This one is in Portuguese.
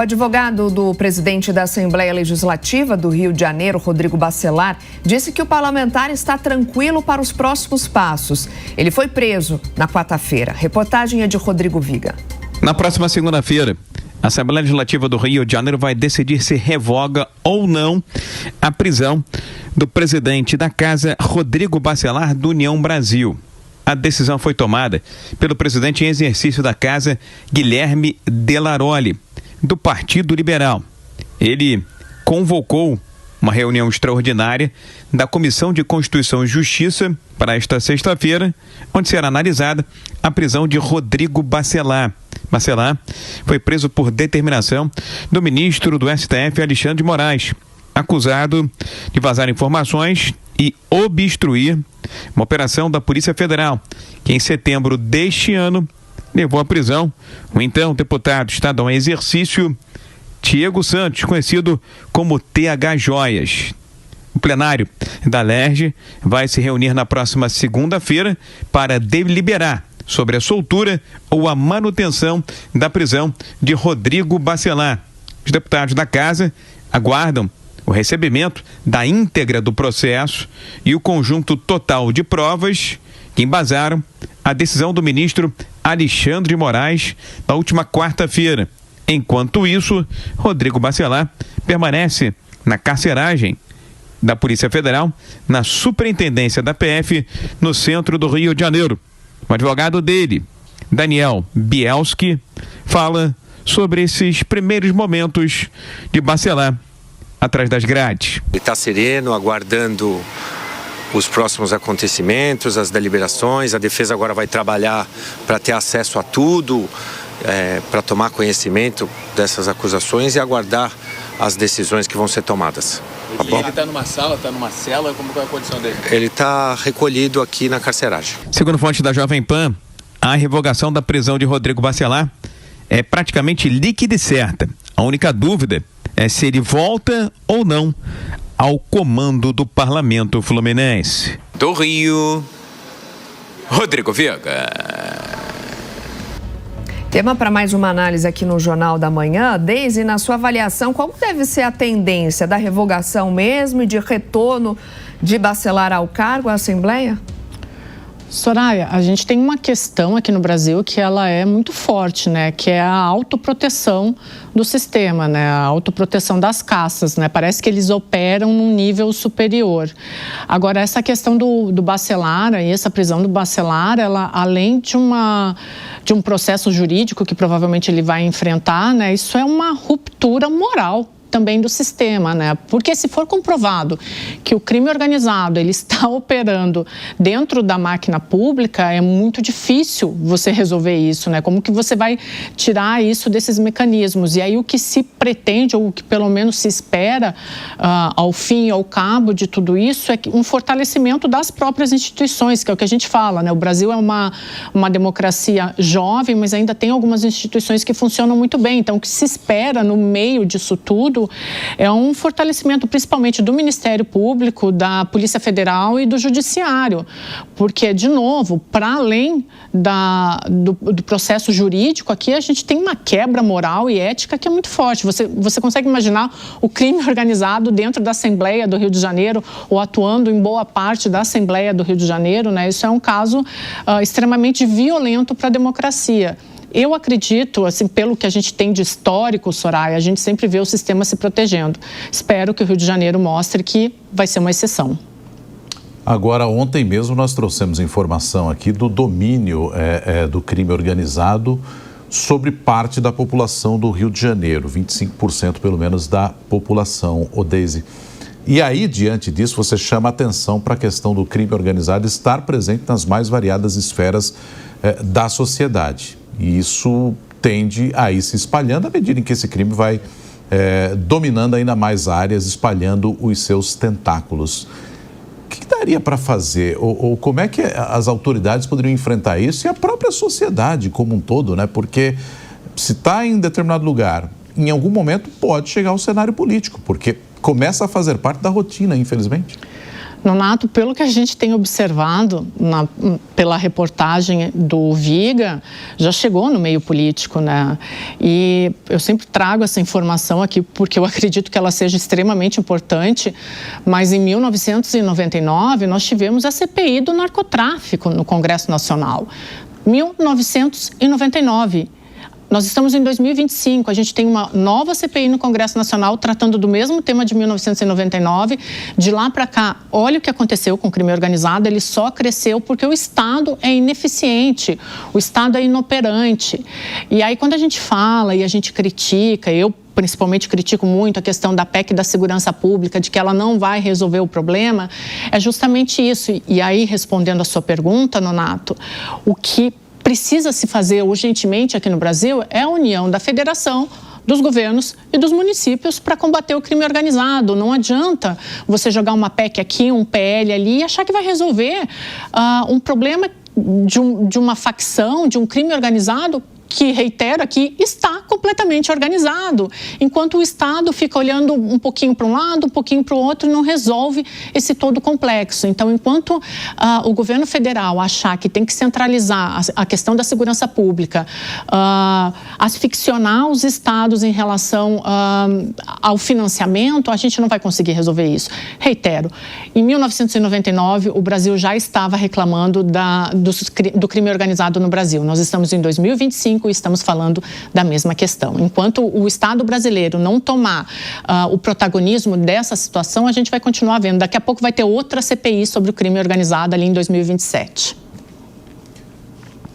O advogado do presidente da Assembleia Legislativa do Rio de Janeiro, Rodrigo Bacelar, disse que o parlamentar está tranquilo para os próximos passos. Ele foi preso na quarta-feira. Reportagem é de Rodrigo Viga. Na próxima segunda-feira, a Assembleia Legislativa do Rio de Janeiro vai decidir se revoga ou não a prisão do presidente da Casa, Rodrigo Bacelar, do União Brasil. A decisão foi tomada pelo presidente em exercício da Casa, Guilherme Delaroli, do Partido Liberal. Ele convocou uma reunião extraordinária da Comissão de Constituição e Justiça para esta sexta-feira, onde será analisada a prisão de Rodrigo Bacelar. Bacelar foi preso por determinação do ministro do STF, Alexandre de Moraes, acusado de vazar informações e obstruir uma operação da Polícia Federal, que em setembro deste ano levou à prisão o então deputado estadual em exercício, Diego Santos, conhecido como TH Joias. O plenário da LERJ vai se reunir na próxima segunda-feira para deliberar sobre a soltura ou a manutenção da prisão de Rodrigo Bacelar. Os deputados da casa aguardam o recebimento da íntegra do processo e o conjunto total de provas que embasaram a decisão do ministro Alexandre de Moraes na última quarta-feira. Enquanto isso, Rodrigo Bacelar permanece na carceragem da Polícia Federal, na Superintendência da PF, no centro do Rio de Janeiro. O advogado dele, Daniel Bielski, fala sobre esses primeiros momentos de Bacelar atrás das grades. Ele está sereno, aguardando os próximos acontecimentos, as deliberações. A defesa agora vai trabalhar para ter acesso a tudo, para tomar conhecimento dessas acusações e aguardar as decisões que vão ser tomadas. Tá bom? Ele está numa sala, está numa cela, como é a condição dele? Ele está recolhido aqui na carceragem. Segundo fonte da Jovem Pan, a revogação da prisão de Rodrigo Bacelar é praticamente líquida e certa. A única dúvida é se ele volta ou não ao comando do Parlamento Fluminense. Do Rio, Rodrigo Viga. Tema para mais uma análise aqui no Jornal da Manhã. Deise, na sua avaliação, qual deve ser a tendência da revogação mesmo e de retorno de Bacelar ao cargo à Assembleia? Soraya, a gente tem uma questão aqui no Brasil que ela é muito forte, né? Que é a autoproteção do sistema, né? A autoproteção das caças, né? Parece que eles operam num nível superior. Agora, essa questão do Bacelar, e essa prisão do Bacelar, ela, além de um processo jurídico que provavelmente ele vai enfrentar, né? Isso é uma ruptura moral também do sistema, né? Porque se for comprovado que o crime organizado ele está operando dentro da máquina pública, é muito difícil você resolver isso, né? Como que você vai tirar isso desses mecanismos? E aí o que se pretende, ou o que pelo menos se espera ao fim e ao cabo de tudo isso, é um fortalecimento das próprias instituições, que é o que a gente fala, né? O Brasil é uma democracia jovem, mas ainda tem algumas instituições que funcionam muito bem. Então, o que se espera no meio disso tudo é um fortalecimento principalmente do Ministério Público, da Polícia Federal e do Judiciário, porque, de novo, para além do processo jurídico, aqui a gente tem uma quebra moral e ética que é muito forte. Você consegue imaginar o crime organizado dentro da Assembleia do Rio de Janeiro ou atuando em boa parte da Assembleia do Rio de Janeiro, né? Isso é um caso extremamente violento para a democracia. Eu acredito, assim, pelo que a gente tem de histórico, Soraya, a gente sempre vê o sistema se protegendo. Espero que o Rio de Janeiro mostre que vai ser uma exceção. Agora, ontem mesmo nós trouxemos informação aqui do domínio do crime organizado sobre parte da população do Rio de Janeiro, 25% pelo menos da população, Deise. E aí, diante disso, você chama atenção para a questão do crime organizado estar presente nas mais variadas esferas da sociedade. E isso tende a ir se espalhando à medida em que esse crime vai dominando ainda mais áreas, espalhando os seus tentáculos. O que daria para fazer? Ou como é que as autoridades poderiam enfrentar isso e a própria sociedade como um todo, né? Porque se está em determinado lugar, em algum momento pode chegar ao cenário político, porque começa a fazer parte da rotina, infelizmente. Nonato, pelo que a gente tem observado pela reportagem do Viga, já chegou no meio político, né? E eu sempre trago essa informação aqui porque eu acredito que ela seja extremamente importante, mas em 1999 nós tivemos a CPI do narcotráfico no Congresso Nacional. 1999. Nós estamos em 2025, a gente tem uma nova CPI no Congresso Nacional tratando do mesmo tema de 1999. De lá para cá, olha o que aconteceu com o crime organizado, ele só cresceu porque o Estado é ineficiente, o Estado é inoperante. E aí quando a gente fala e a gente critica, eu principalmente critico muito a questão da PEC da segurança pública, de que ela não vai resolver o problema, é justamente isso. E aí, respondendo a sua pergunta, Nonato, o que precisa se fazer urgentemente aqui no Brasil é a união da federação, dos governos e dos municípios para combater o crime organizado. Não adianta você jogar uma PEC aqui, um PL ali e achar que vai resolver um problema de uma facção, de um crime organizado que, reitero aqui, está completamente organizado, enquanto o Estado fica olhando um pouquinho para um lado, um pouquinho para o outro e não resolve esse todo complexo. Então, enquanto o governo federal achar que tem que centralizar a questão da segurança pública, asficcionar os estados em relação ao financiamento, a gente não vai conseguir resolver isso. Reitero, em 1999, o Brasil já estava reclamando do crime organizado no Brasil. Nós estamos em 2025, e estamos falando da mesma questão. Enquanto o Estado brasileiro não tomar o protagonismo dessa situação, a gente vai continuar vendo. Daqui a pouco vai ter outra CPI sobre o crime organizado ali em 2027.